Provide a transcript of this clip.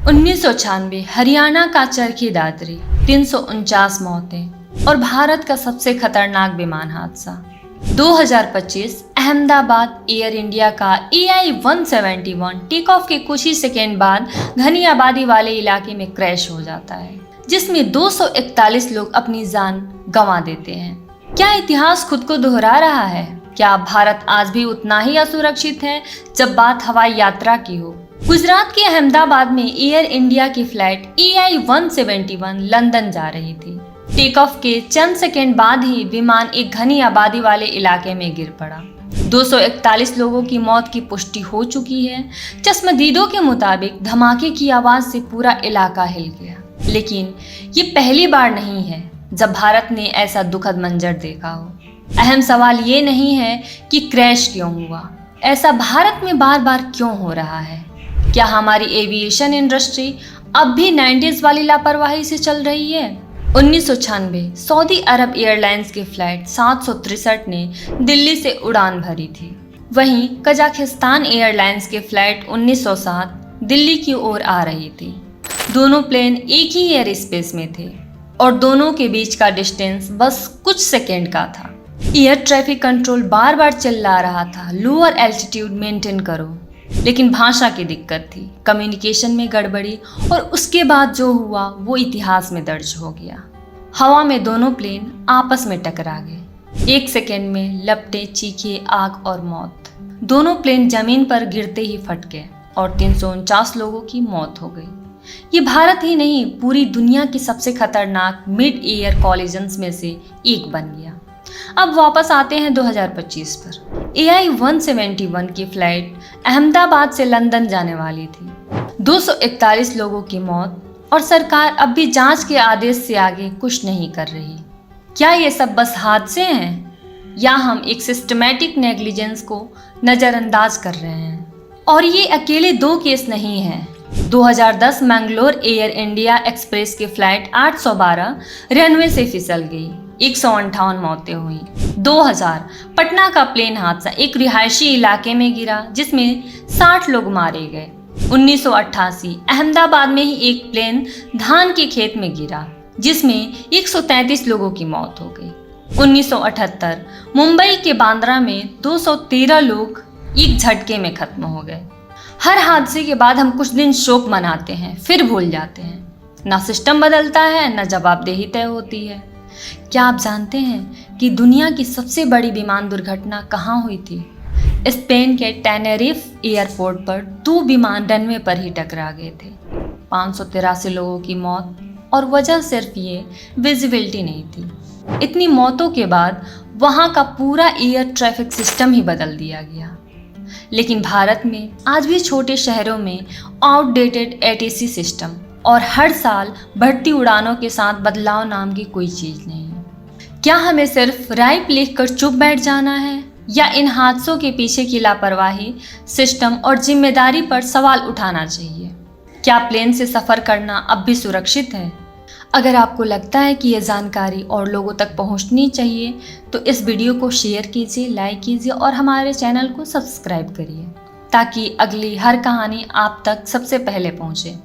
1996 हरियाणा का चरखी दादरी, 349 मौतें और भारत का सबसे खतरनाक विमान हादसा। 2025 अहमदाबाद एयर इंडिया का EI-171 टेक ऑफ के कुछ ही सेकेंड बाद घनी आबादी वाले इलाके में क्रैश हो जाता है, जिसमें 241 लोग अपनी जान गंवा देते हैं। क्या इतिहास खुद को दोहरा रहा है? क्या भारत आज भी उतना ही असुरक्षित है जब बात हवाई यात्रा की हो? गुजरात के अहमदाबाद में एयर इंडिया की फ्लाइट EI-171 लंदन जा रही थी। टेक ऑफ के चंद सेकंड बाद ही विमान एक घनी आबादी वाले इलाके में गिर पड़ा। 241 लोगों की मौत की पुष्टि हो चुकी है। चश्मदीदों के मुताबिक धमाके की आवाज से पूरा इलाका हिल गया। लेकिन ये पहली बार नहीं है जब भारत ने ऐसा दुखद मंजर देखा हो। अहम सवाल ये नहीं है कि क्रैश क्यों हुआ, ऐसा भारत में बार बार क्यों हो रहा है? क्या हमारी एविएशन इंडस्ट्री अब भी 90s वाली लापरवाही से चल रही है? 1996 सऊदी अरब एयरलाइंस की फ्लाइट 763 ने दिल्ली से उड़ान भरी थी। वहीं कजाकिस्तान एयरलाइंस की फ्लाइट 1907 दिल्ली की ओर आ रही थी। दोनों प्लेन एक ही एयर स्पेस में थे और दोनों के बीच का डिस्टेंस बस कुछ सेकेंड का था। एयर ट्रैफिक कंट्रोल बार बार चिल्ला रहा था, लोअर एल्टीट्यूड मेंटेन करो, लेकिन भाषा की दिक्कत थी, कम्युनिकेशन में गड़बड़ी और उसके बाद जो हुआ वो इतिहास में दर्ज हो गया। हवा में दोनों प्लेन आपस में टकरा गए। एक सेकेंड में लपटे, चीखे, आग और मौत। दोनों प्लेन जमीन पर गिरते ही फट गए और 349 लोगों की मौत हो गई। ये भारत ही नहीं, पूरी दुनिया की सबसे खतरनाक मिड एयर कॉलिजन्स में से एक बन गया। अब वापस आते हैं 2025 पर। EI-171 की फ्लाइट अहमदाबाद से लंदन जाने वाली थी। 241 लोगों की मौत और सरकार अब भी जांच के आदेश से आगे कुछ नहीं कर रही। क्या ये सब बस हादसे हैं या हम एक सिस्टमैटिक नेग्लिजेंस को नज़रअंदाज कर रहे हैं? और ये अकेले दो केस नहीं हैं। 2010 मैंगलोर एयर इंडिया एक्सप्रेस की फ्लाइट 812 रनवे से फिसल गई, 158 मौतें हुई। 2000 पटना का प्लेन हादसा एक रिहायशी इलाके में गिरा जिसमें 60 लोग मारे गए। 1988 अहमदाबाद में ही एक प्लेन धान के खेत में गिरा जिसमें 133 लोगों की मौत हो गई। 1978 मुंबई के बांद्रा में 213 लोग एक झटके में खत्म हो गए। हर हादसे के बाद हम कुछ दिन शोक मनाते हैं, फिर भूल जाते हैं। ना सिस्टम बदलता है, ना जवाबदेही तय होती है। क्या आप जानते हैं कि दुनिया की सबसे बड़ी विमान दुर्घटना कहाँ हुई थी? स्पेन के टेनेरिफ एयरपोर्ट पर 2 विमान रनवे पर ही टकरा गए थे। 583 लोगों की मौत और वजह सिर्फ ये विजिबिलिटी नहीं थी। इतनी मौतों के बाद वहाँ का पूरा एयर ट्रैफिक सिस्टम ही बदल दिया गया। लेकिन भारत में आज भी छोटे शहरों में आउटडेटेड ATC सिस्टम और हर साल बढ़ती उड़ानों के साथ बदलाव नाम की कोई चीज़ नहीं है। क्या हमें सिर्फ राइप लिखकर चुप बैठ जाना है या इन हादसों के पीछे की लापरवाही, सिस्टम और जिम्मेदारी पर सवाल उठाना चाहिए? क्या प्लेन से सफ़र करना अब भी सुरक्षित है? अगर आपको लगता है कि ये जानकारी और लोगों तक पहुंचनी चाहिए तो इस वीडियो को शेयर कीजिए, लाइक कीजिए और हमारे चैनल को सब्सक्राइब करिए ताकि अगली हर कहानी आप तक सबसे पहले पहुंचे।